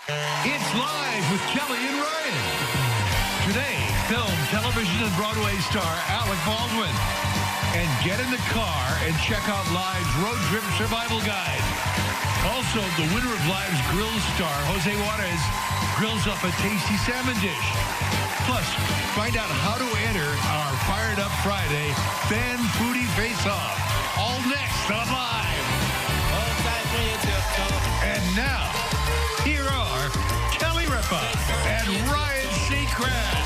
It's Live with Kelly and Ryan. Today, film, television, and Broadway star Alec Baldwin. And get in the car and check out Live's Road Trip Survival Guide. Also, the winner of Live's Grill star, Jose Juarez, grills up a tasty salmon dish. Plus, find out how to enter our Fired Up Friday Fan Foodie Face-Off. All next on Live. And now, here are Kelly Ripa and Ryan Seacrest.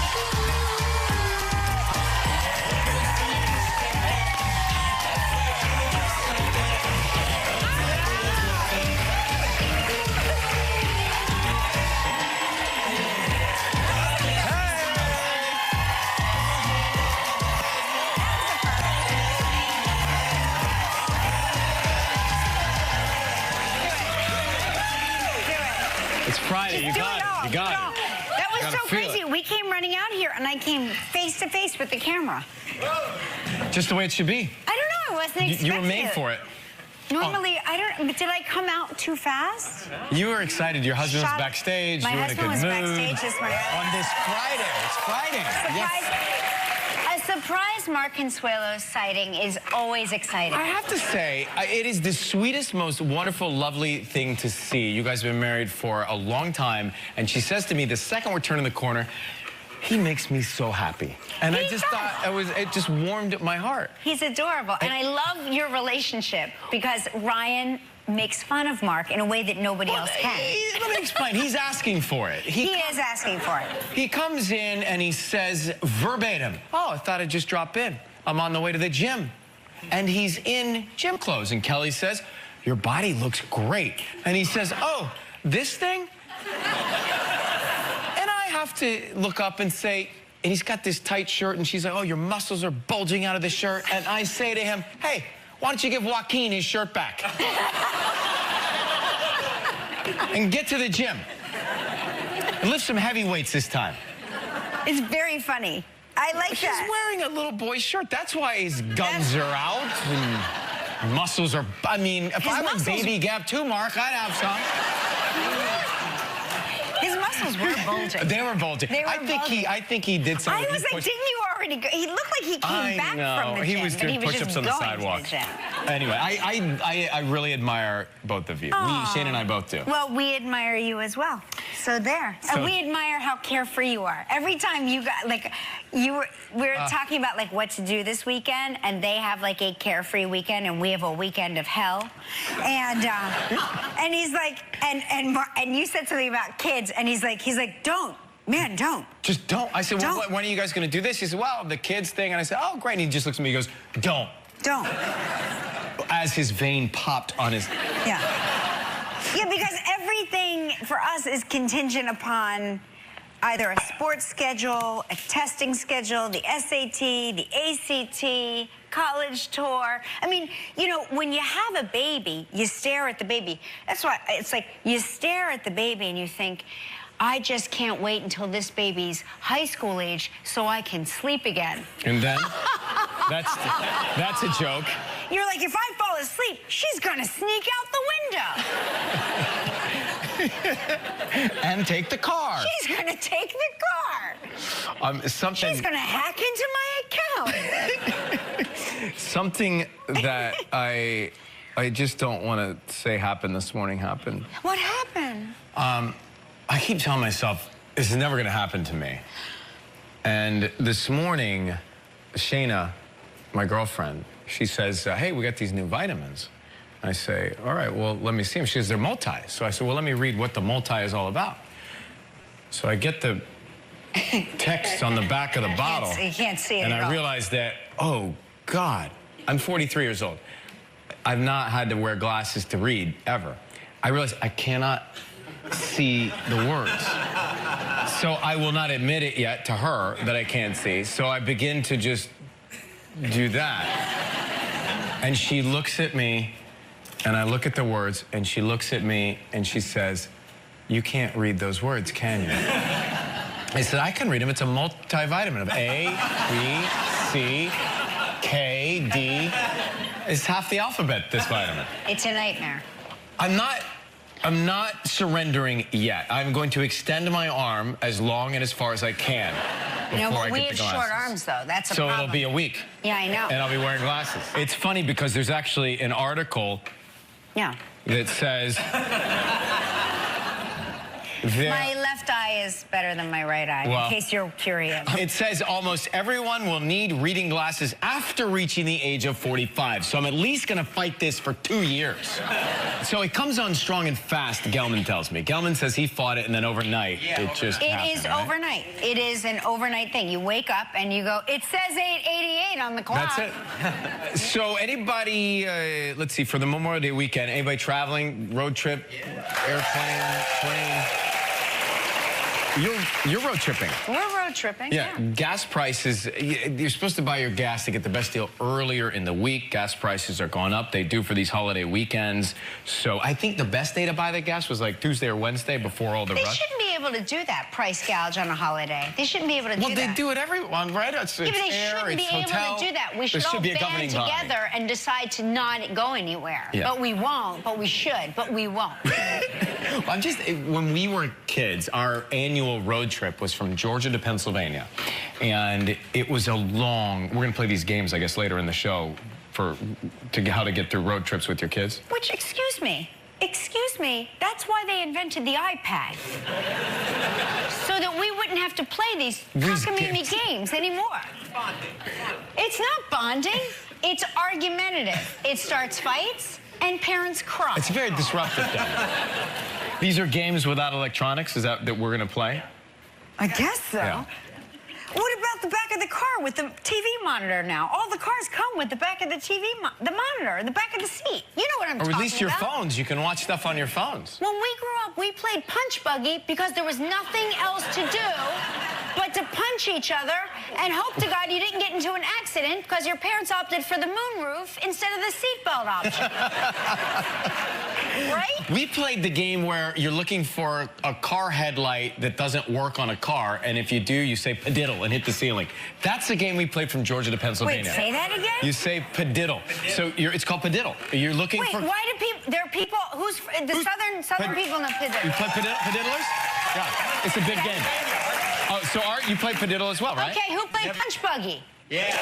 It's Friday. You got it. You got it. That was so crazy. We came running out here, and I came face to face with the camera. Just the way it should be. I don't know. I wasn't expecting You were made for it. Normally, I don't. But did I come out too fast? You were excited. Your husband was Shut up. backstage. My you were in a good husband was mood. backstage this morning. On this Friday. It's Friday. A surprise Mark Consuelos sighting is always exciting. I have to say, it is the sweetest, most wonderful, lovely thing to see. You guys have been married for a long time, and she says to me, the second we're turning the corner, he makes me so happy. And I just thought it just warmed my heart. He's adorable, and I love your relationship because Ryan makes fun of Mark in a way that nobody else can. Let me explain. He's asking for it. He is asking for it. He comes in and he says verbatim, "Oh, I thought I'd just drop in. I'm on the way to the gym." And he's in gym clothes. And Kelly says, "Your body looks great." And he says, "Oh, this thing?" And I have to look up and say, and he's got this tight shirt, and she's like, "Oh, your muscles are bulging out of the shirt." And I say to him, "Hey, why don't you give Joaquin his shirt back?" And get to the gym. And lift some heavy weights this time. It's very funny. I like that. He's wearing a little boy's shirt. That's why his guns are out and muscles are... I mean, if I had a baby Gap too, Mark, I'd have some. His muscles were bulging. They were bulging. I think he did something. I was like, didn't you already go? He looked like he came back from the gym. He was doing push-ups on the sidewalk. Anyway, I really admire both of you. Shane and I both do. Well, we admire you as well. So there. And we admire how carefree you are. Every time you got, like, we were talking about, like, what to do this weekend, and they have, like, a carefree weekend, and we have a weekend of hell. And and he's like, and you said something about kids, and he's like, don't. Man, don't. Just don't. I said, well, when are you guys going to do this? He said, well, the kids thing. And I said, oh, great. And he just looks at me, he goes, don't. Don't. As his vein popped on his... Yeah. Yeah, because everything for us is contingent upon either a sports schedule, a testing schedule, the SAT, the ACT, college tour. I mean, you know, when you have a baby, you stare at the baby. That's why it's like you stare at the baby and you think, I just can't wait until this baby's high school age so I can sleep again. And then, that's a joke. You're like, if I fall asleep, she's gonna sneak out the window. And take the car. She's gonna take the car. She's gonna hack into my account. Something that I just don't want to say happened this morning happened. What happened? I keep telling myself, this is never going to happen to me. And this morning, Shayna, my girlfriend, she says, hey, we got these new vitamins. I say, all right, well, let me see them. She says, they're multi. So I said, well, let me read what the multi is all about. So I get the text on the back of the bottle. You can't see it and at I all. realized that, oh, God, I'm 43 years old. I've not had to wear glasses to read, ever. I realized I cannot see the words. So I will not admit it yet to her that I can't see. So I begin to just do that. And she looks at me, and I look at the words, and she looks at me, and she says, you can't read those words, can you? I said, I can read them. It's a multivitamin of A, B, C, K, D. It's half the alphabet, this vitamin. It's a nightmare. I'm not I'm not surrendering yet. I'm going to extend my arm as long and as far as I can before I we get the have glasses. short arms, though. That's a so problem. it'll be a week. Yeah, I know. And I'll be wearing glasses. It's funny because there's actually an article that says... My left eye is better than my right eye, in case you're curious. It says almost everyone will need reading glasses after reaching the age of 45. So I'm at least going to fight this for 2 years. So it comes on strong and fast, Gelman tells me. Gelman says he fought it, and then overnight, it just happened, is right? overnight. It is an overnight thing. You wake up and you go, it says 8:88 on the clock. That's it. So anybody, let's see, for the Memorial Day weekend, anybody traveling, road trip, airplane, plane? You're road tripping. We're road tripping, yeah. Gas prices, you're supposed to buy your gas to get the best deal earlier in the week. Gas prices are going up. They do for these holiday weekends. So I think the best day to buy the gas was like Tuesday or Wednesday before all the rush. They shouldn't be able to do that, price gouge on a holiday. They shouldn't be able to do that. Well, they do it everyone, right? It's yeah, but they air, shouldn't be hotel. able to do that. We should all band together and decide to not go anywhere. Yeah. But we won't, but we should, but we won't. I'm just, when we were kids, our annual road trip was from Georgia to Pennsylvania. And it was a long, we're going to play these games, I guess, later in the show how to get through road trips with your kids. Which, excuse me, that's why they invented the iPad. So that we wouldn't have to play these cockamamie games anymore. It's not bonding, it's argumentative. It starts fights and parents cry. It's very disruptive, though. These are games without electronics, is that we're going to play? I guess so. Yeah. What about the back of the car with the TV monitor now? All the cars come with the back of the TV, the monitor, the back of the seat. You know what I'm talking about. Or at least your phones. You can watch stuff on your phones. When we grew up, we played punch buggy because there was nothing else to do but to punch each other and hope to God you didn't get into an accident because your parents opted for the moonroof instead of the seatbelt option. Right? We played the game where you're looking for a car headlight that doesn't work on a car, and if you do, you say padiddle and hit the ceiling. That's the game we played from Georgia to Pennsylvania. Wait, say that again? You say padiddle. So it's called padiddle. You're looking for... Wait, why do people... There are people... Southern people know padiddle. You play padiddlers? Yeah, it's a big game. Oh, so Art, you play padiddle as well, right? Okay, who played punch buggy? Yeah.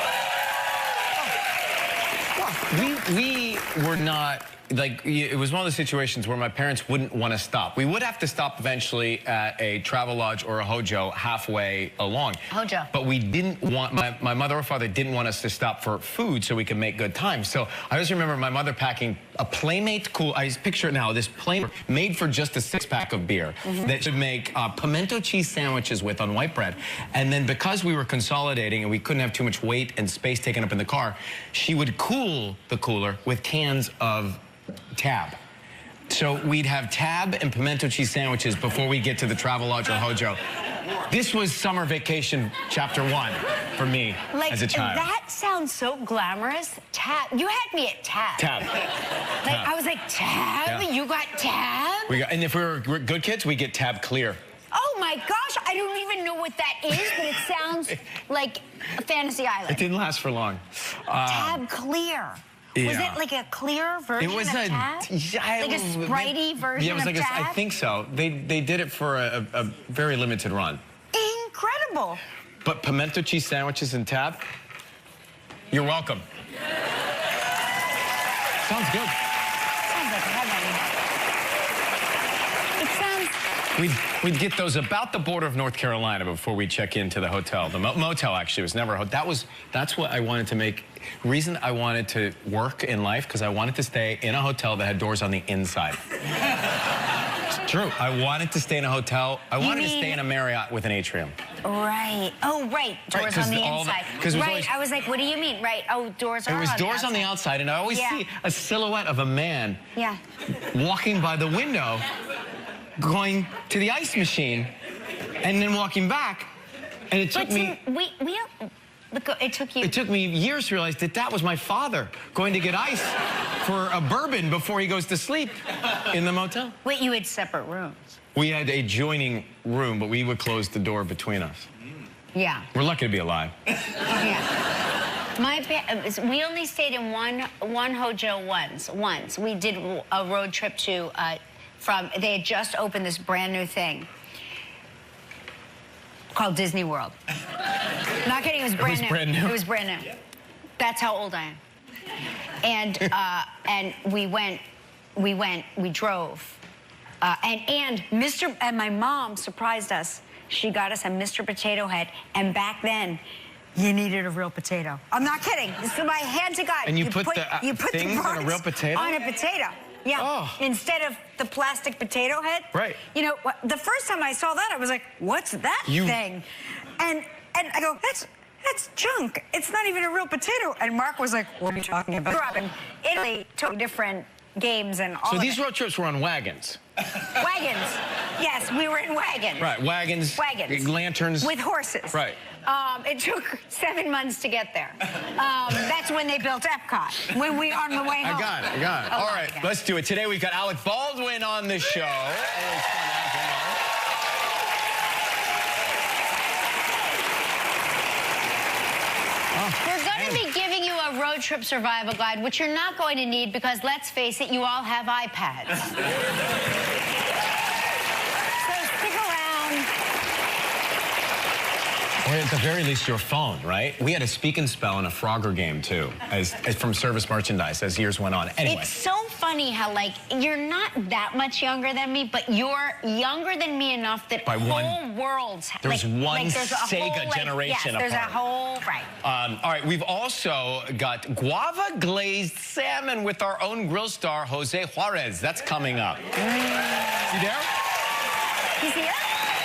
We were not, like, it was one of the situations where my parents wouldn't want to stop. We would have to stop eventually at a Travelodge or a Hojo halfway along. Hojo. But we didn't want, my mother or father didn't want us to stop for food so we could make good time. So I just remember my mother packing a Playmate I picture it now, this Playmate made for just a 6-pack of beer that should make pimento cheese sandwiches with on white bread. And then because we were consolidating and we couldn't have too much weight and space taken up in the car, she would cool the cooler with cans of Tab. So we'd have Tab and pimento cheese sandwiches before we get to the Travelodge or Hojo. This was summer vacation chapter 1 for me as a child. That sounds so glamorous. Tab. You had me at Tab. Tab. I was like, Tab? Yeah. You got Tab? And if we were good kids, we get Tab Clear. Oh my gosh, I don't even know what that is, but it sounds like a Fantasy Island. It didn't last for long. Tab Clear. Was Yeah. it like a clear version of Tab? Like a Spritey version of Tab? I think so. They did it for a very limited run. Incredible. But pimento cheese sandwiches and Tab, you're welcome. Sounds good. Sounds like heaven. It sounds... We'd get those about the border of North Carolina before we check into the hotel. The motel actually was never a hotel. That's what I wanted to make. Reason I wanted to work in life because I wanted to stay in a hotel that had doors on the inside. It's true. I wanted to stay in a hotel. I wanted to stay in a Marriott with an atrium. Right. Oh, right. Doors on the inside. Right. I was like, what do you mean? Right. Oh, doors are on the outside. It was doors on the outside, and I always see a silhouette of a man walking by the window, going to the ice machine, and then walking back. And it took me... It took you... It took me years to realize that was my father going to get ice for a bourbon before he goes to sleep in the motel. Wait, you had separate rooms? We had a adjoining room, but we would close the door between us. Yeah. We're lucky to be alive. Yeah. We only stayed in one Hojo once. We did a road trip to they had just opened this brand new thing called Disney World. Not kidding, it was brand new. It was brand new. That's how old I am. And we drove. And my mom surprised us. She got us a Mr. Potato Head, and back then, you needed a real potato. I'm not kidding. This is my hand to God. And you put the things on a real potato? On a potato. Yeah. Oh. Instead of the plastic potato head. Right. You know, the first time I saw that, I was like, what's that thing? And I go, that's junk. It's not even a real potato. And Mark was like, what are you talking about? Grew up in Italy, totally different games and all. So these road trips were on wagons? Wagons. Yes, we were in wagons. Right, wagons. Wagons. Lanterns. With horses. Right. It took 7 months to get there. That's when they built Epcot, when we on the way home. I got it. All right, let's do it. Today we've got Alec Baldwin on the show. We're going to be giving you a road trip survival guide, which you're not going to need because, let's face it, you all have iPads. So stick around. Or at the very least, your phone, right? We had a speak and spell in a Frogger game, too, as from Service Merchandise as years went on. Anyway. It's so funny how, like, you're not that much younger than me, but you're younger than me enough that whole worlds... There's one Sega generation apart. There's a whole... Right. All right, we've also got guava glazed salmon with our own grill star, Jose Juarez. That's coming up. Is he there? He's here?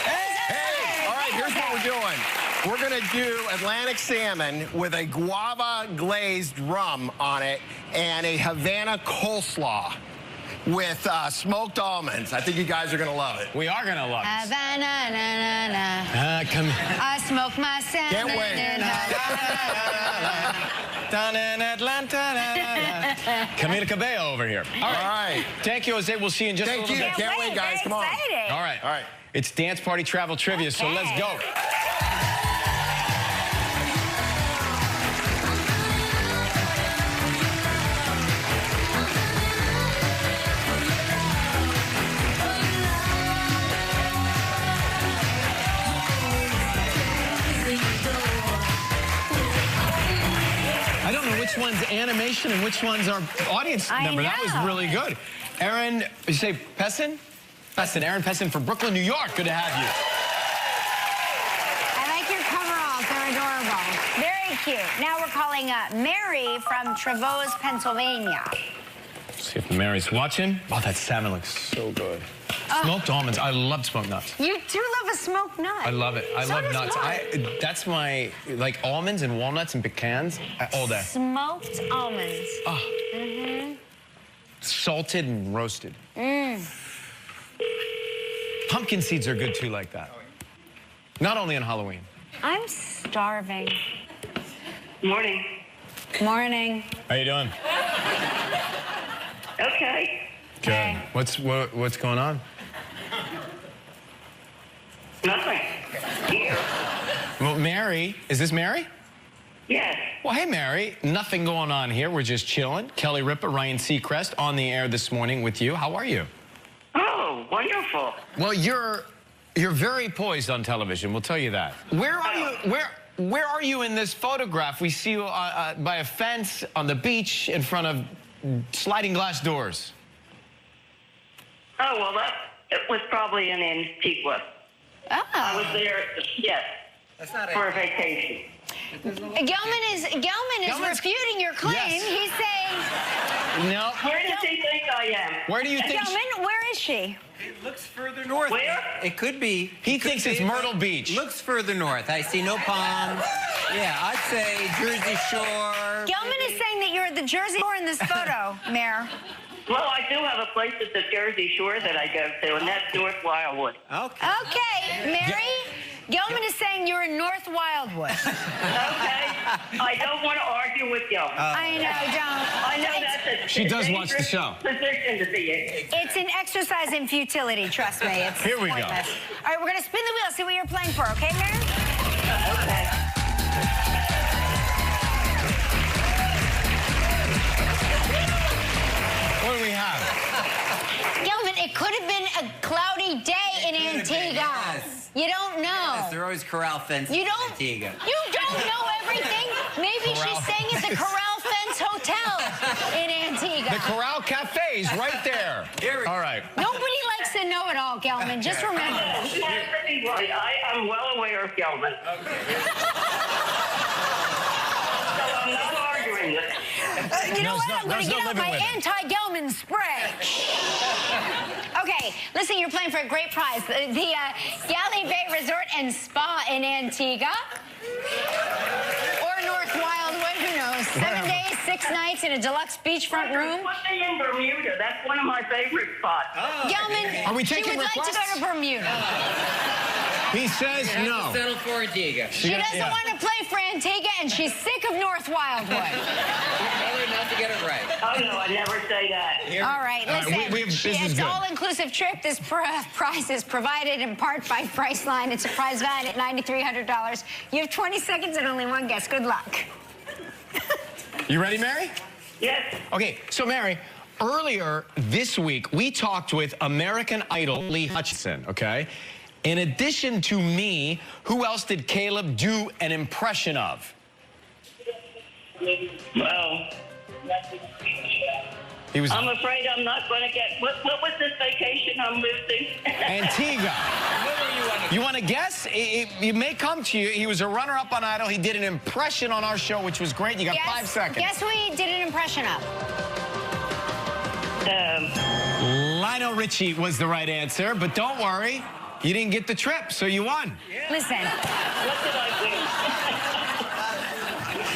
Hey! All right, here's what we're doing. We're going to do Atlantic salmon with a guava glazed rum on it and a Havana coleslaw with smoked almonds. I think you guys are going to love it. We are going to love it. Havana, na, na, na. Come I smoke my salmon. Can't wait. Down in Atlanta. Camila Cabello over here. All right. Thank you, Jose. We'll see you in just a little bit. Can't wait, guys. Come on. All right. It's Dance Party Travel Trivia, so let's go. I don't know which one's animation and which one's our audience number. That was really good. Aaron, you say Pessin? Pessin, Aaron Pessin from Brooklyn, New York. Good to have you. I like your coveralls. They're adorable. Very cute. Now we're calling Mary from Trevose, Pennsylvania. See if Mary's watching. Oh, that salmon looks so good. Smoked almonds. I love smoked nuts. You do love a smoked nut. I love it. I love nuts. That's my, like, almonds and walnuts and pecans all day. Smoked almonds. Oh. Salted and roasted. Pumpkin seeds are good, too, like that. Not only on Halloween. I'm starving. Morning. Morning. How you doing? Okay. Good. Hey. What's going on? Nothing. Here. Well, Mary, is this Mary? Yes. Well, hey, Mary. Nothing going on here. We're just chilling. Kelly Ripa, Ryan Seacrest on the air this morning with you. How are you? Oh, wonderful. Well, you're very poised on television. We'll tell you that. Where are you? Where are you in this photograph? We see you by a fence on the beach in front of sliding glass doors. Oh, well, it was probably in Antigua. Oh. I was there, yes, for a vacation. Gelman is refuting your claim. Yes. He's saying... No. Where does he think I am? Where do you think... Gelman, where is she? It looks further north. Where? It could be. He thinks it's Myrtle Beach. Looks further north. I see no palms. Yeah, I'd say Jersey Shore. Gelman is saying that you're at the Jersey Shore in this photo, Mayor. Well, I do have a place at the Jersey Shore that I go to, and that's North Wildwood. Okay. Okay, Mary, Gelman is saying you're in North Wildwood. Okay. I don't want to argue with you. I know, don't. I know that's a She does watch the show. position to be in. It's an exercise in futility, trust me. It's Here we go. pointless. All right, we're going to spin the wheel, see what you're playing for, okay, Mayor? Okay. What do we have? Gelman, it could have been a cloudy day in Antigua. Yes. You don't know. Yes, there are always corral fences You in don't. Antigua. You don't know everything. Maybe she's staying at the Corral Fence Hotel in Antigua. The Corral Cafe's right there. All right. Nobody likes to know it all, Gelman. Just remember that. You have to be right. I am well aware of Gelman. So I'm not arguing with it. You know what? I'm going there's to no get out living my with it. anti-Gelman spray. Okay, listen, you're playing for a great prize. The Galley Bay Resort and Spa in Antigua. Or North Wildwood, who knows? 7 days, 6 nights in a deluxe beachfront room. Put me in Bermuda. That's one of my favorite spots. Gelman, Are we she taking would like to requests? go to Bermuda. He says You have no. to settle for Antigua. She doesn't want to play for Antigua, and she's sick of North Wildwood. Tell her not to get it right. Oh, no, I never say that. All right, listen. this is it's good. all-inclusive trip. This prize is provided in part by Priceline. It's a prize valued at $9,300. You have 20 seconds and only one guess. Good luck. You ready, Mary? Yes. Okay, so Mary, earlier this week, we talked with American Idol Lee Hutchinson, okay? In addition to me, who else did Caleb do an impression of? Well, He was I'm afraid I'm not going to get... What was this vacation I'm losing? Antigua. You want to guess? It may come to you. He was a runner-up on Idol. He did an impression on our show, which was great. You got 5 seconds. Guess who he did an impression of? Lionel Richie was the right answer, but don't worry. You didn't get the trip, so you won. Listen, What did I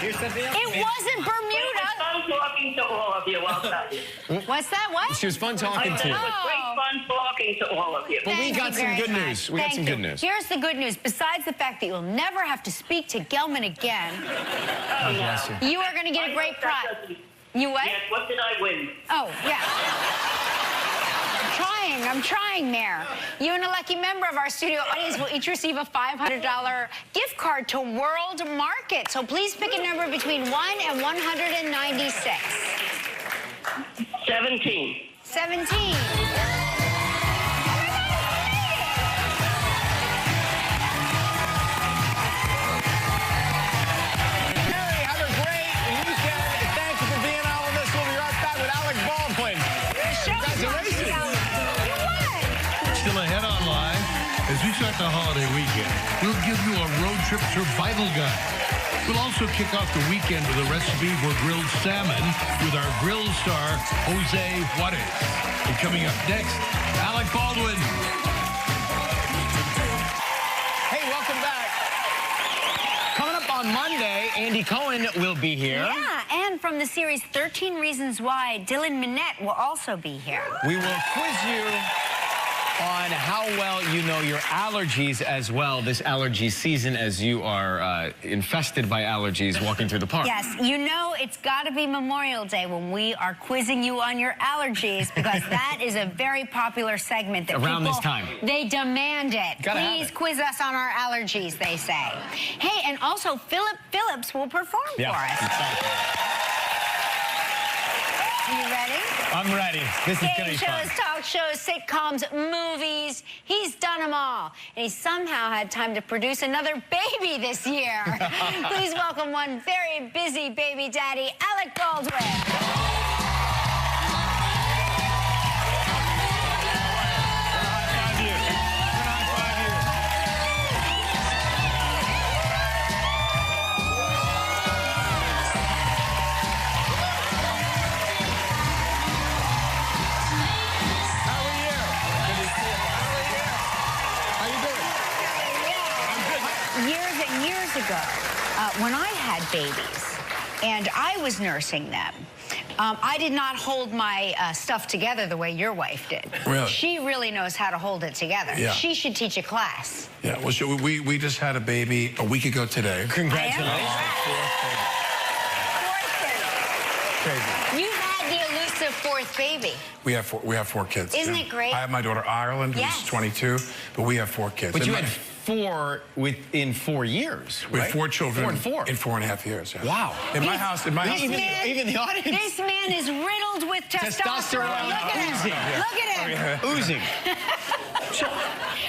Here's something else. it wasn't win? Bermuda. I'm talking to all of you, I'll tell you. What's that? What? She was fun I talking said to it you. was great fun talking to all of you. But we Thank got you some very good much. news. We got Thank some you. good news. Here's the good news. Besides the fact that you'll never have to speak to Gelman again, Oh, no. you are going to get a great prize. You what? Yes, what did I win? Oh, yeah. I'm trying, Mayor. You and a lucky member of our studio audience will each receive a $500 gift card to World Market. So please pick a number between 1 and 196. 17. 17. Mary, have a great weekend. Thank you for being on with us. We'll be right back with Alec Baldwin. Congratulations. Still ahead online, as we start the holiday weekend, we'll give you a road trip survival guide. We'll also kick off the weekend with a recipe for grilled salmon with our grill star, Jose Juarez. And coming up next, Alec Baldwin. Hey, welcome back. Coming up on Monday, Andy Cohen will be here. Yeah, and from the series 13 Reasons Why, Dylan Minnette will also be here. We will quiz you on how well you know your allergies as well this allergy season, as you are infested by allergies walking through the park. Yes, you know it's got to be Memorial Day when we are quizzing you on your allergies, because that is a very popular segment that Around people, this time. They demand it. Gotta have Please it. quiz us on our allergies, they say. Hey, and also Philip Phillips will perform for us. Are you ready? I'm ready. This is going to Game be fun. shows, talk shows, sitcoms, movies. He's done them all. And he somehow had time to produce another baby this year. Please welcome one very busy baby daddy, Alec Baldwin. Years and years ago, when I had babies and I was nursing them, I did not hold my stuff together the way your wife did. Really? She really knows how to hold it together. Yeah. She should teach a class. Yeah, well, so we just had a baby a week ago today. Congratulations. Crazy. You had the elusive fourth baby. We have four kids. Isn't it great? I have my daughter Ireland, who's Yes. 22, but we have 4 kids. But And you my- had 4 within 4 years, We right? have 4 children 4 and 4. in 4.5 years. Yeah. Wow. In my house, Even the audience. This man is riddled with testosterone. Look at oozing. him. Look at him. Oozing.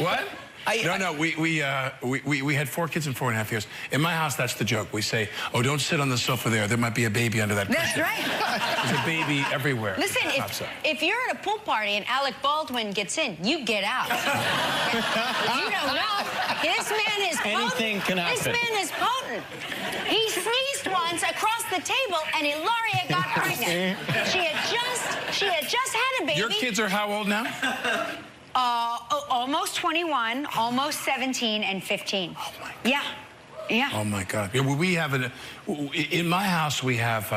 What? No, we had 4 kids in 4.5 years. In my house, that's the joke. We say, oh, don't sit on the sofa there. There might be a baby under that That's cushion. right. There's a baby everywhere. Listen, if you're at a pool party and Alec Baldwin gets in, you get out. You don't know. This man is potent. Anything can happen. This man is potent. He sneezed once across the table and Ilaria got pregnant. She had just had a baby. Your kids are how old now? Almost 21, almost 17, and 15. Oh, my God. Yeah. Yeah. Oh, my God. Yeah, well, we have in my house, we have,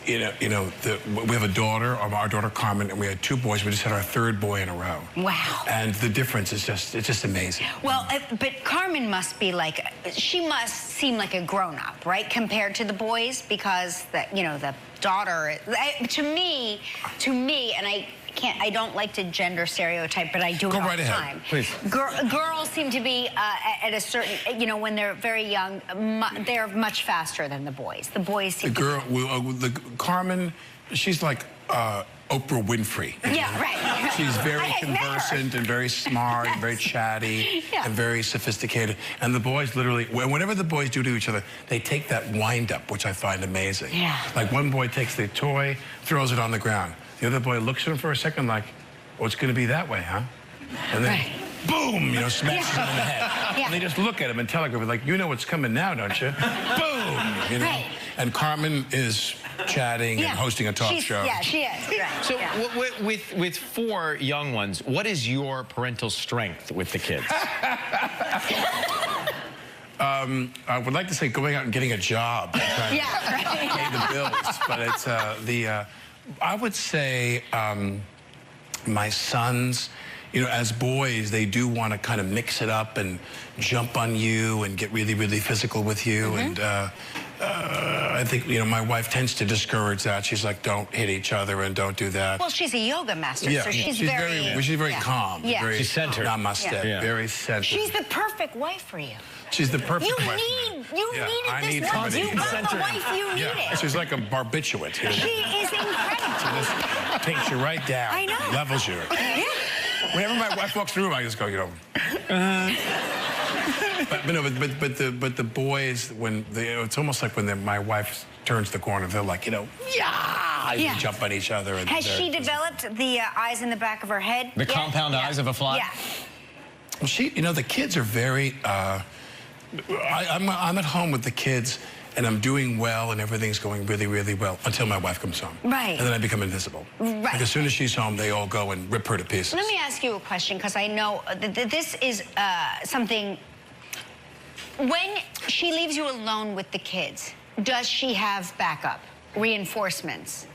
we have a daughter, our daughter Carmen, and we had 2 boys. We just had our 3rd boy in a row. Wow. And the difference is it's just amazing. Well, but Carmen must be like, she must seem like a grown-up, right, compared to the boys, because the daughter, to me, and I don't like to gender stereotype, but I do it all the time. Please. Girls seem to be at a certain, when they're very young, they're much faster than the boys. The boys seem Carmen, she's like Oprah Winfrey. Yeah, right. She's very conversant and very smart and very chatty and very sophisticated. And the boys literally, whenever the boys do to each other, they take that wind up, which I find amazing. Yeah. Like one boy takes the toy, throws it on the ground. The other boy looks at him for a second like, oh, it's going to be that way, huh? And then, boom, smashes him in the head. Yeah. And they just look at him and telegraph, like, you know what's coming now, don't you? Boom, Right. And Carmen is chatting and hosting a talk show. Yeah, she is. Right. So with 4 young ones, what is your parental strength with the kids? I would like to say going out and getting a job and trying to pay the bills, but it's I would say my sons, as boys, they do want to kind of mix it up and jump on you and get really, really physical with you. And I think, my wife tends to discourage that. She's like, don't hit each other and don't do that. Well, she's a yoga master, so she's very calm. Yeah. Very she's centered. Namaste. Yeah. Very centered. She's the perfect wife for you. She's the perfect You wife. needed this once. You got the wife you needed. She's like a barbiturate. She is incredible. Just takes you right down. I know. Levels you. Yeah. Whenever my wife walks through, I just go, But the boys, it's almost like when my wife turns the corner, they're like, they jump on each other. And Has she developed the eyes in the back of her head? The compound eyes of a fly? Yeah. Well, the kids are very. I'm at home with the kids, and I'm doing well, and everything's going really, really well until my wife comes home. Right. And then I become invisible. Right. Like as soon as she's home, they all go and rip her to pieces. Let me ask you a question, because I know that this is something. When she leaves you alone with the kids, does she have backup, reinforcements?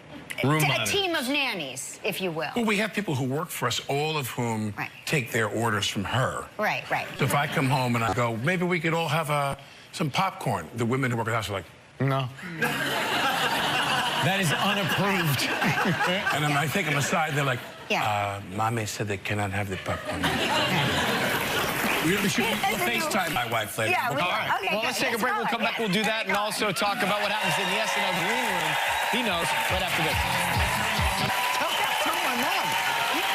A team of nannies, if you will. Well, we have people who work for us, all of whom take their orders from her. Right. So if I come home and I go, maybe we could all have some popcorn, the women who work at the house are like, no. That is unapproved. And I take them aside, they're like, Mommy said they cannot have the popcorn. We'll FaceTime my wife later. Yeah, all right. Okay, well, let's take a break. We'll come back. We'll do that and also talk about what happens in the SNL green room. He knows right after this. Tell my mom.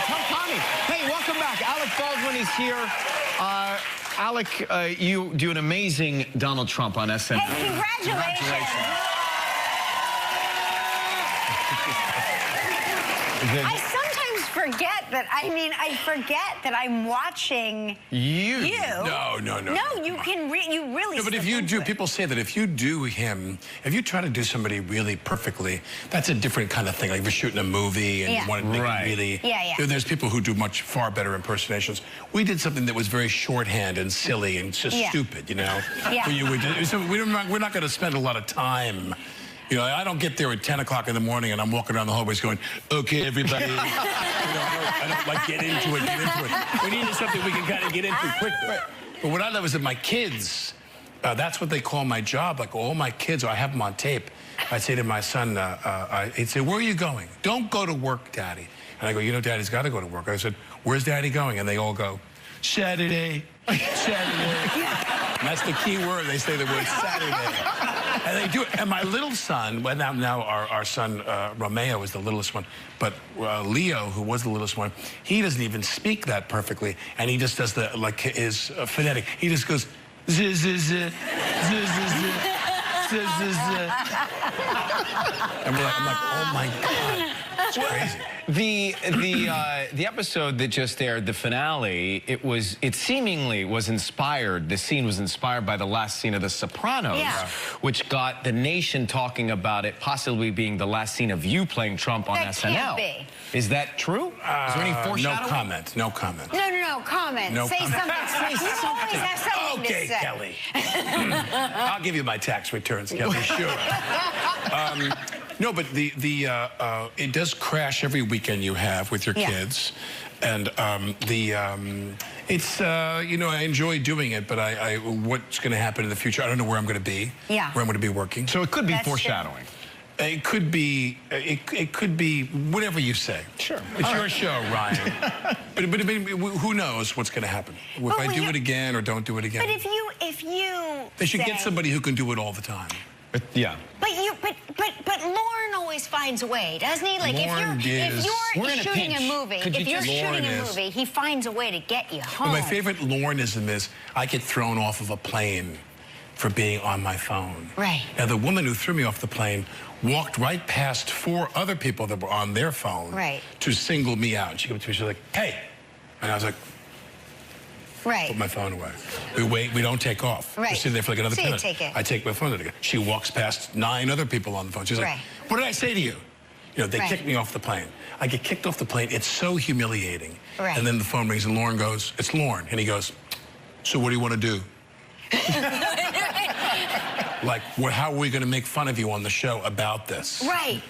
Tell Connie. Hey, welcome back. Alec Baldwin is here. Alec, you do an amazing Donald Trump on SNL. Hey, congratulations. I sometimes forget that. I forget that I'm watching you. No. No, you really. No, but if you do, people say that if you do him, if you try to do somebody really perfectly, that's a different kind of thing. Like if you're shooting a movie and you want to make it really. There's people who do much far better impersonations. We did something that was very shorthand and silly and just stupid, Yeah. So we're not going to spend a lot of time. I don't get there at 10 o'clock in the morning and I'm walking around the hallways going, okay, everybody. I don't like get into it. We needed something we can kind of get into quickly. But what I love is that my kids, that's what they call my job. Like all my kids, I have them on tape. I say to my son, he'd say, where are you going? Don't go to work, Daddy. And I go, Daddy's got to go to work. I said, where's Daddy going? And they all go, Saturday. Saturday. And that's the key word. They say the word Saturday. And they do it. And my little son, well, now our son Romeo is the littlest one, but Leo, who was the littlest one, he doesn't even speak that perfectly, and he just does the his phonetic. He just goes z z z z z z. And I'm like, oh my God, it's crazy. The episode that just aired, the finale, it seemingly was inspired. The scene was inspired by the last scene of The Sopranos, which got the nation talking about it possibly being the last scene of you playing Trump on SNL. Can't be. Is that true? Is there any foreshadowing? No comment. No comment. No, comment. No say comment. something. You always have something Okay, to say. Kelly. I'll give you my tax returns, Kelly. Sure. No, but it does crash every weekend you have with your kids, and it's you know, I enjoy doing it, but what's going to happen in the future? I don't know where I'm going to be. Yeah. Where I'm going to be working. So it could be foreshadowing. It could be. It could be whatever you say. Sure. It's your show, Ryan. but who knows what's going to happen? If I do it again or don't do it again. But if you They should say, get somebody who can do it all the time. Yeah. But Lauren always finds a way, doesn't he? Like Lauren if you're We're in a shooting pinch. a movie, Could you if you're just- shooting Lauren a is. movie, he finds a way to get you home. My favorite Laurenism is I get thrown off of a plane for being on my phone. Right. Now, the woman who threw me off the plane walked right past 4 other people that were on their phone Right. to single me out. She came up to me, she was like, hey. And I was like, Right. put my phone away. We wait, we don't take off. Right. We're sitting there for like another So you minute. take it. I take my phone again. She walks past 9 other people on the phone. She's like, Right. what did I say to you? You know, they Right. kicked me off the plane. I get kicked off the plane. It's so humiliating. Right. And then the phone rings and Lauren goes, it's Lauren. And he goes, so what do you want to do? Like, how are we going to make fun of you on the show about this? Right.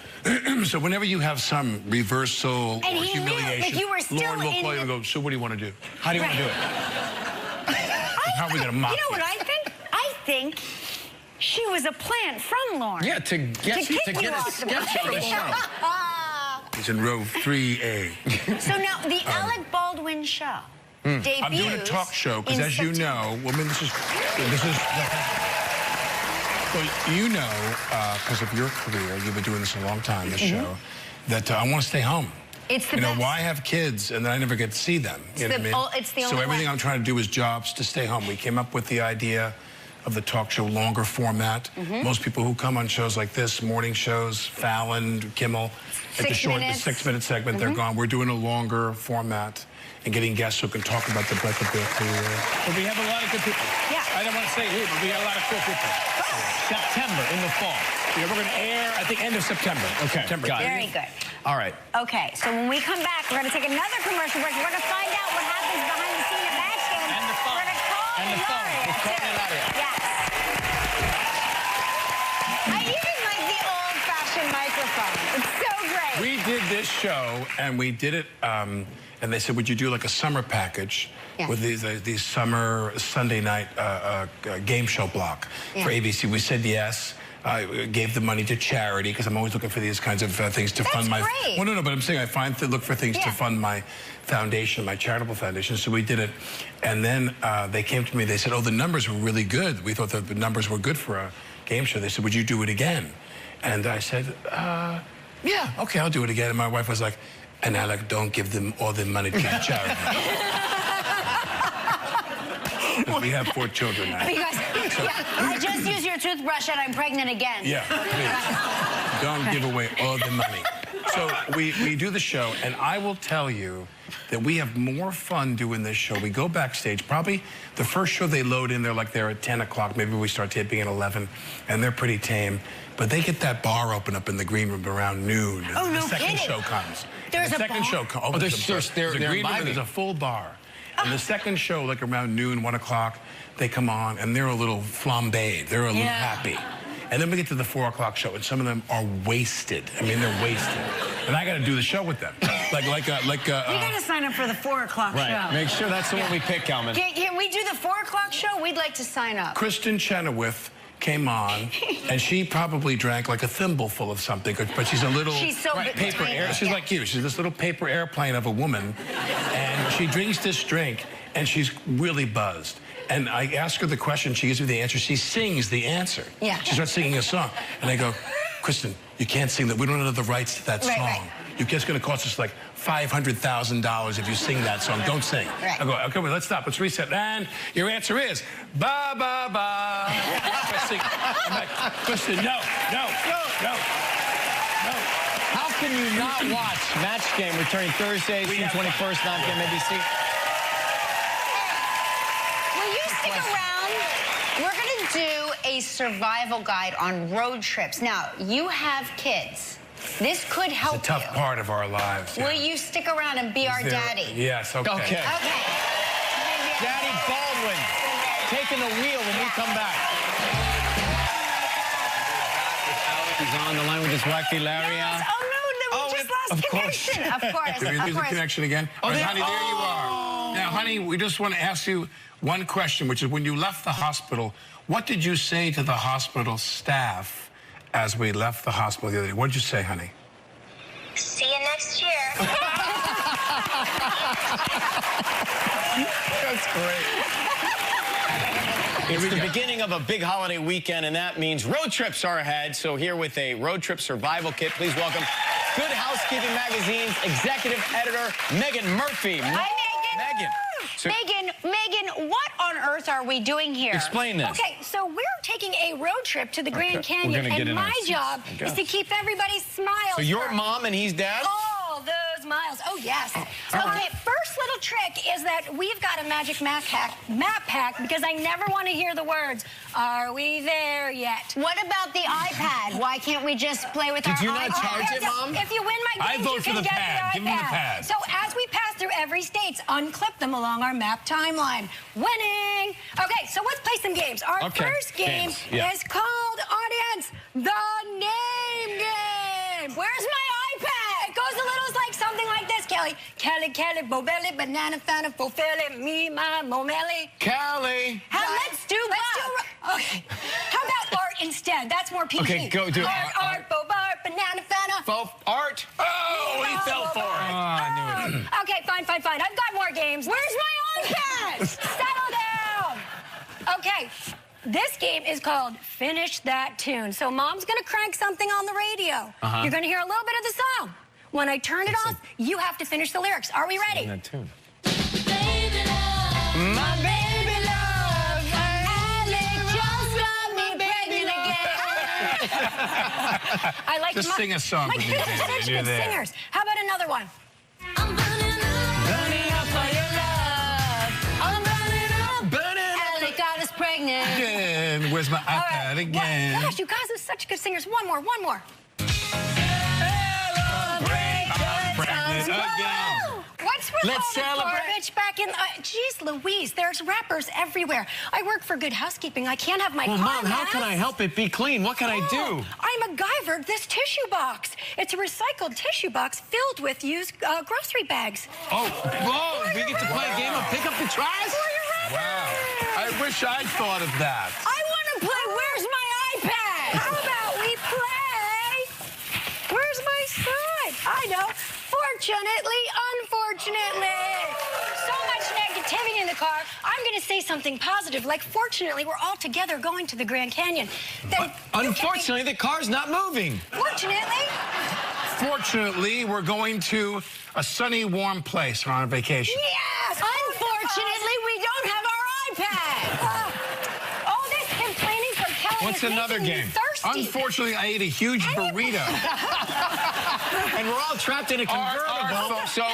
So whenever you have some reversal And or he knew, humiliation, like, you were still Lauren will in call you the- and go, so what do you want to do? How do you want to do it? How are we going to mock You know what I think? I think she was a plant from Lauren. Yeah, to get kick to you get a off the sketch on the plane. show. He's in row 3A. So now the Alec Baldwin show debuts. I'm doing a talk show because, in as you know, women, this is. Well, you know, because of your career, you've been doing this a long time. This show, that I want to stay home. It's the You know, best. why have kids and then I never get to see them? You know what I mean? It's the So only everything way. I'm trying to do is jobs to stay home. We came up with the idea of the talk show longer format. Most people who come on shows like this, morning shows, Fallon, Kimmel, at the 6 short, minutes. the 6-minute segment, they're gone. We're doing a longer format and getting guests who can talk about the breadth of their career. But we have a lot of good people. Yeah. I don't want to say who, but we got a lot of cool people. September, in the fall. Yeah, we're going to air, I think, end of September. Okay, got it. Very good. All right. Okay, so when we come back, we're going to take another commercial break. We're going to find out what happens behind the scene at Match Game. And the phone. We're going to call And the phone. Ilaria, We're calling too. Ilaria. Yes. I even like the old-fashioned microphone. It's so great. We did this show, and we did it, and they said, would you do like a summer package with these summer Sunday night game show block for ABC? We said yes. I gave the money to charity because I'm always looking for these kinds of things to fund my. great. Well, no, but I'm saying I look for things to fund my foundation, my charitable foundation. So we did it, and then they came to me. They said, "Oh, the numbers were really good. We thought that the numbers were good for a game show." They said, "Would you do it again?" And I said, "Yeah, okay, I'll do it again." And my wife was like, "And Alec, don't give them all the money to the charity." We have 4 children now. Because I just used your toothbrush and I'm pregnant again. Yeah, please. Don't give away all the money. So we do the show, and I will tell you that we have more fun doing this show. We go backstage. Probably the first show they load in, they're at 10 o'clock. Maybe we start taping at 11, and they're pretty tame. But they get that bar open up in the green room around noon. Oh, no The second kidding. show comes. There's the a second bar? show comes. Oh, there's a green room, and there's a full bar. And the second show, like around noon, 1 o'clock, they come on, and they're a little flambéed. They're a little happy. And then we get to the 4 o'clock show, and some of them are wasted. I mean, they're wasted. And I got to do the show with them. We got to sign up for the 4 o'clock show. Make sure that's the one we pick, Calvin. Can we do the 4 o'clock show? We'd like to sign up. Kristen Chenoweth came on, and she probably drank like a thimbleful of something, but she's a little She's so big- paper tiny. air. She's Yeah. like you. She's this little paper airplane of a woman, and she drinks this drink, and she's really buzzed. And I ask her the question, she gives me the answer, she sings the answer. Yeah. She starts singing a song. And I go, Kristen, you can't sing that. We don't have the rights to that song. Right. You're just going to cost us like $500,000 if you sing that song. Don't sing. Right. I go, okay, well, let's stop. Let's reset. And your answer is, ba, ba, ba. I'm like, Kristen, no. How can you not watch Match Game returning Thursday, June 21st, 9 p.m. ABC? Will you stick around? We're going to do a survival guide on road trips. Now, you have kids. This could help It's a tough part of our lives. Will you stick around and be our daddy? Yes, okay. Okay. Daddy Baldwin taking the wheel when we come back. He's on the line with his wife, Hilaria. Yes. Oh, no, we just lost connection. Of course, Did we lose the connection again? Oh, All right, there- honey, there you are. Now, honey, we just want to ask you one question, which is when you left the hospital, what did you say to the hospital staff as we left the hospital the other day? What did you say, honey? See you next year. That's great. It's the beginning of a big holiday weekend, and that means road trips are ahead. So here with a road trip survival kit, please welcome Good Housekeeping Magazine's executive editor, Megan Murphy. Hi, Megan. Megan. Megan, what on earth are we doing here? Explain this. Okay, so we're taking a road trip to the Grand Canyon, and my job is to keep everybody's smiles. So you're for mom and he's dad? all those miles. Oh, yes. Okay, first little trick is that we've got a magic map hack because I never want to hear the words, are we there yet? What about the iPad? Why can't we just play with our Did you not iPad? charge it, Mom? If you win my I games, vote you for can the get pad. the Give him the iPad. pad. So as we pass through every state, unclip them along our map timeline. Winning! Okay, so let's play some games. Our first game is called, audience, the name game. Where's my iPad? It goes a little like something like this, Kelly. Kelly, Bobelli, banana, fana, fulfilli, me, my, momelli. Kelly. Let's do Bob. Okay. How about art instead? That's more PG. Okay, go do art, Bobart, banana, fana. Art. Oh, he fell for it. I knew it. Okay, fine. I've got more games. Where's my iPad? Settle down. Okay. This game is called Finish That Tune. So Mom's going to crank something on the radio. You're going to hear a little bit of the song. When I turn it off, you have to finish the lyrics. Are we ready? That tune. Baby love, my baby love, Alex just got me pregnant again. I like Just sing a song My with kids me, are such You're good there. singers. How about another one? I'm burning up for your love. I'm burning up. Alex got us pregnant. Again, where's my iPad again? Gosh, you guys are such good singers. One more. Pregnant again. What's with Let's all the celebrate. garbage back in? Jeez Louise, there's rappers everywhere. I work for Good Housekeeping. I can't have my Well, car Mom, how mess. can I help it be clean? What can I do? I MacGyvered this tissue box. It's a recycled tissue box filled with used grocery bags. Oh, we get to play a game of pick up the trash? Wow. I wish I'd thought of that. I want to play Where's My iPad? How about we play Where's My Slide? I know. Fortunately, unfortunately. So much negativity in the car. I'm going to say something positive, like, fortunately, we're all together going to the Grand Canyon. Then Unfortunately, the car's not moving. Fortunately, Fortunately, we're going to a sunny, warm place. We're on a vacation. yes. Unfortunately, we don't have our iPad. All this complaining from Kelly What's is another making me game? thirsty. Unfortunately, I ate a huge burrito. And we're all trapped in a convertible. So,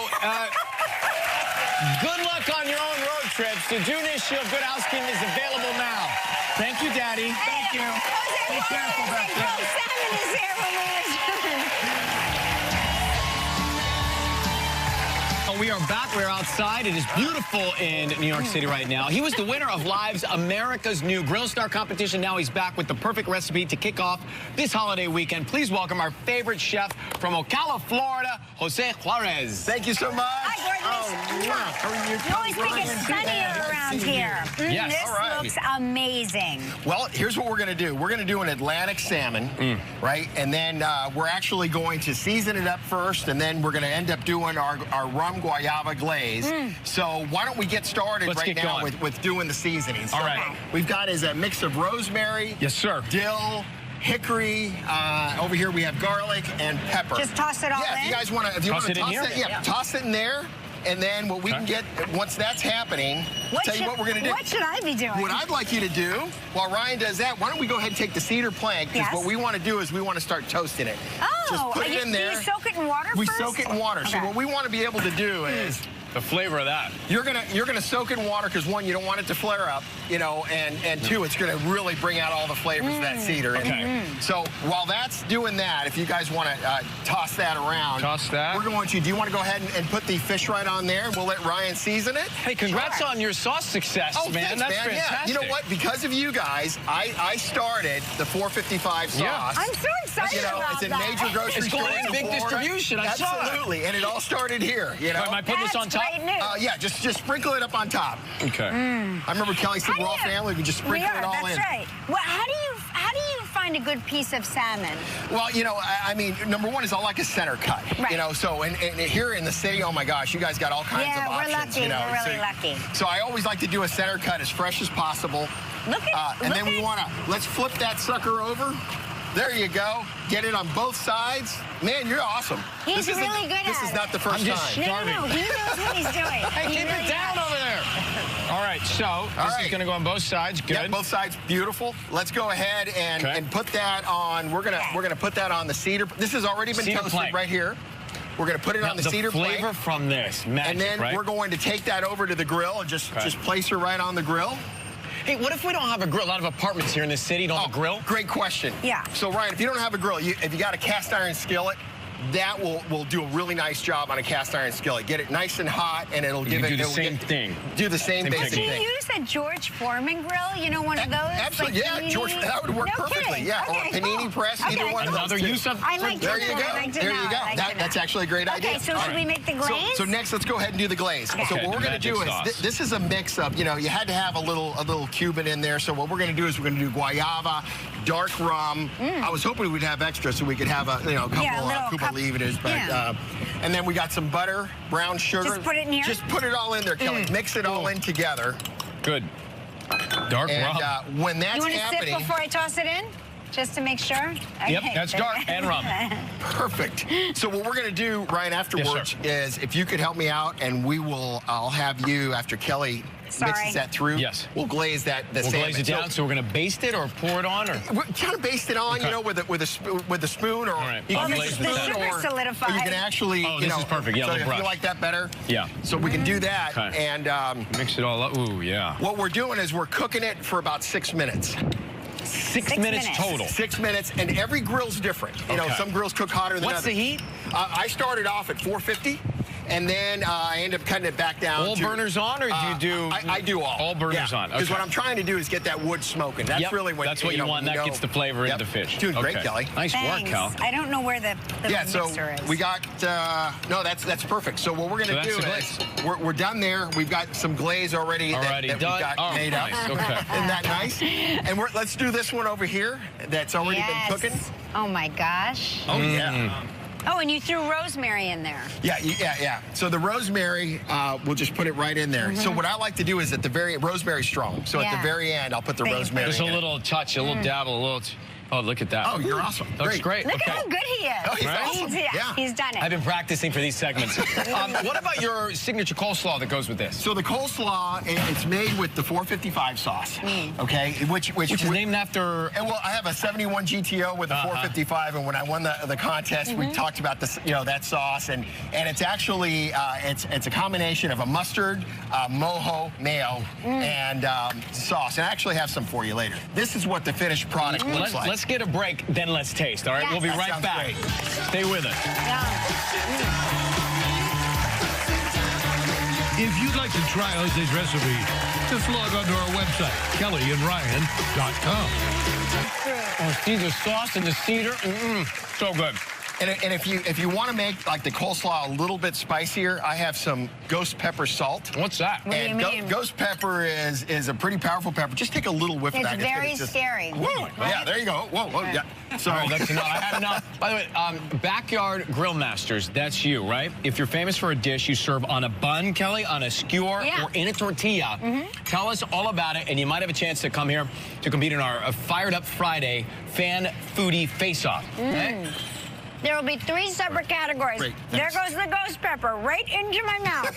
good luck on your own road trips. The June issue of Good Housekeeping is available now. Thank you, Daddy. Thank you. Be careful back there. Salmon is there when we return. We are back. We're outside. It is beautiful in New York City right now. He was the winner of Live's America's New Grill Star competition. Now he's back with the perfect recipe to kick off this holiday weekend. Please welcome our favorite chef from Ocala, Florida, Jose Juarez. Thank you so much. Hi, gorgeous. Oh, wow. How are you? You always make it sunnier around around here. Yes. This All right. looks amazing. Well, here's what we're going to do. We're going to do an Atlantic salmon, right? And then we're actually going to season it up first, and then we're going to end up doing our rum guayaba glaze. So why don't we get started Let's right get now going. with doing the seasoning. So All right. we've got is a mix of rosemary, Yes, sir. dill, hickory. Over here we have garlic and pepper. Just toss it all Yeah, in? if you guys want to, Toss it in here? yeah, toss it in there. And then what we can get, once that's happening, tell you what we're going to do. What should I be doing? What I'd like you to do, while Ryan does that, why don't we go ahead and take the cedar plank, because Yes. what we want to do is we want to start toasting it. Oh, Just put it in do there. you soak it in water We first? soak it in water. So Okay. what we want to be able to do is The flavor of that. you're gonna soak it in water because one, you don't want it to flare up, you know, and two, it's gonna really bring out all the flavors of that cedar. Okay. So while that's doing that, if you guys want to toss that around, Toss that. We're going to. Do you want to go ahead and put the fish right on there? We'll let Ryan season it. Hey, congrats on your sauce success, Oh, man. thanks, That's man. fantastic. Yeah. You know what? Because of you guys, I started the 455 sauce. Yeah. I'm so excited You know, about it's in that. major grocery It's going stores in big Florida. distribution. I saw that. Absolutely, and it all started here. You know. Am I putting this on top? Great news. Yeah, just sprinkle it up on top. Okay. I remember Kelly said How we're all do you- family. We just We sprinkle are, it all that's in. right. Well, how do you find a good piece of salmon? Well, you know, I mean, number one is I like a center cut. Right. You know, so and here in the city, oh my gosh, you guys got all kinds Yeah, of we're options. lucky. You know, We're really so, lucky. So I always like to do a center cut as fresh as possible. Look at And look then we at- want to let's flip that sucker over. There you go. Get it on both sides. Man, you're awesome. He's this isn't- really good This at is it. not the first I'm just time. No, he knows what he's doing. Hey, He keep really it down does. over there. All right, so this is right. going to go on both sides. Good. Yeah, both sides beautiful. Let's go ahead and, Okay. and put that on. We're gonna put that on the cedar. This has already been Cedar toasted plank. right here. We're gonna put it Now, on the cedar flavor plank. from this, magic, And then right? we're going to take that over to the grill and just place her right on the grill. Hey, what if we don't have a grill? A lot of apartments here in this city don't have a grill. Great question. Yeah. So Ryan, if you don't have a grill, if you got a cast iron skillet, that will do a really nice job on a cast iron skillet. Get it nice and hot, and it'll give can it. do the it'll same get- thing. Do the same Same basic Can you thing. use a George Foreman grill? You know, one of those? Absolutely, like yeah, George, panini? that would work No perfectly. kidding. Yeah, or a Okay, panini cool. press, either Okay. one of those. Another two. use of. I like to There know. you go. I like to There know. you go. I like to That's know. actually a great idea. Okay, so All should we make the glaze? So next, let's go ahead and do the glaze. Okay. So what Okay, we're the going to magic do is sauce. this is a mix up. You know, you had to have a little Cuban in there. So what we're going to do is we're going to do guayaba, dark rum. I was hoping we'd have extra so we could have a couple Yeah, a little Cuba cup- Libres, but yeah. and then we got some butter, brown sugar. Just put it in here? Just put it all in there, Kelly. Mix it all in together. Good. Dark And rum. when that's You want to happening, sip before I toss it in? Just to make sure? Yep, Okay. that's dark and rum. perfect. So what we're going to do, Ryan, afterwards is if you could help me out, and I'll have you after Kelly Sorry. mixes that through. Yes. We'll glaze that. The We'll salmon. glaze it down, so we're going to baste it or pour it on, or We're kind of baste it on, Okay. you know, with a spoon, or right. you I'll can glaze use a the spoon, sugar or solidified. you can actually, Oh, you this know, is perfect. Yeah, so little if brush. you like that better, Yeah. So we can do that, Okay. and mix it all up. Ooh, yeah. what we're doing is we're cooking it for about 6 minutes. 6 minutes total. 6 minutes, and every grill's different. You know, Okay. some grills cook hotter than What's others. the heat? I started off at 450, and then I ended up cutting it back down. All to, burners on, or do you do? I do all. All burners on. Because Okay. what I'm trying to do is get that wood smoking. That's Yep, really what that's what you know, want. when That know- gets the flavor Yep. into the fish. Doing great, Okay. Kelly. Nice work, Thanks. Cal. I don't know where the Yeah, so mixer is. we got, no, that's perfect. So what we're So going to that's do the is, we're done there. We've got some glaze already, Already that done? we've got Oh, made nice. up. Okay. Isn't that nice? And let's do this one over here that's already yes. been cooking. Oh my gosh. Oh, yeah. Oh, and you threw rosemary in there. Yeah. So the rosemary, we'll just put it right in there. So what I like to do is at the rosemary's strong. So at Yeah. the very end, I'll put the Thank you. rosemary Just a in. little touch, a little dabble, a little. Oh, look at that. Oh, you're awesome. Looks great. Look Okay. at how good he is. Oh, he's awesome. Yeah, he's done it. I've been practicing for these segments. What about your signature coleslaw that goes with this? So the coleslaw, it's made with the 455 sauce, okay? Which Which is named after. And well, I have a 71 GTO with a 455, and when I won the contest, we talked about this, that sauce, and it's actually it's a combination of a mustard, mojo, mayo, and sauce. And I actually have some for you later. This is what the finished product looks like. Let's get a break, then let's taste. All right, Yes. we'll be That right sounds back. great. Stay with us. If you'd like to try Jose's recipe, just log on to our website, KellyandRyan.com. Oh, see the sauce and the cedar. So good. And if you want to make like the coleslaw a little bit spicier, I have some ghost pepper salt. What's that? What do you mean? Ghost pepper is a pretty powerful pepper. Just take a little whiff of that. It's very scary. Woo! Right? Yeah, there you go. Whoa, whoa, yeah. Sorry, that's enough. I had enough. By the way, Backyard Grill Masters, that's you, right? If you're famous for a dish you serve on a bun, Kelly, on a skewer, or in a tortilla, tell us all about it, and you might have a chance to come here to compete in our Fired Up Friday Fan Foodie Face-Off. Okay? There will be 3 separate categories. Great, there goes the ghost pepper right into my mouth.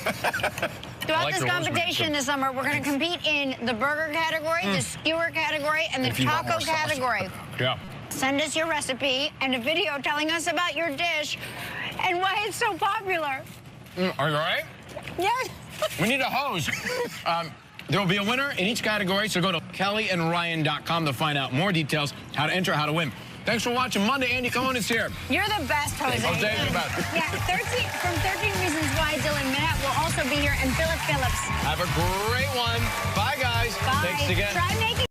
Throughout this competition this summer, we're going to compete in the burger category, the skewer category, and the taco category. Yeah. Send us your recipe and a video telling us about your dish and why it's so popular. Are you all right? Yes. We need a hose. There will be a winner in each category, so go to KellyandRyan.com to find out more details, how to enter, how to win. Thanks for watching Monday. Andy Cohen is here. You're the best, Jose. Jose's the best. Yeah, 13 Reasons Why, Dylan Minette will also be here, and Philip Phillips. Have a great one. Bye, guys. Bye. Thanks again. Try making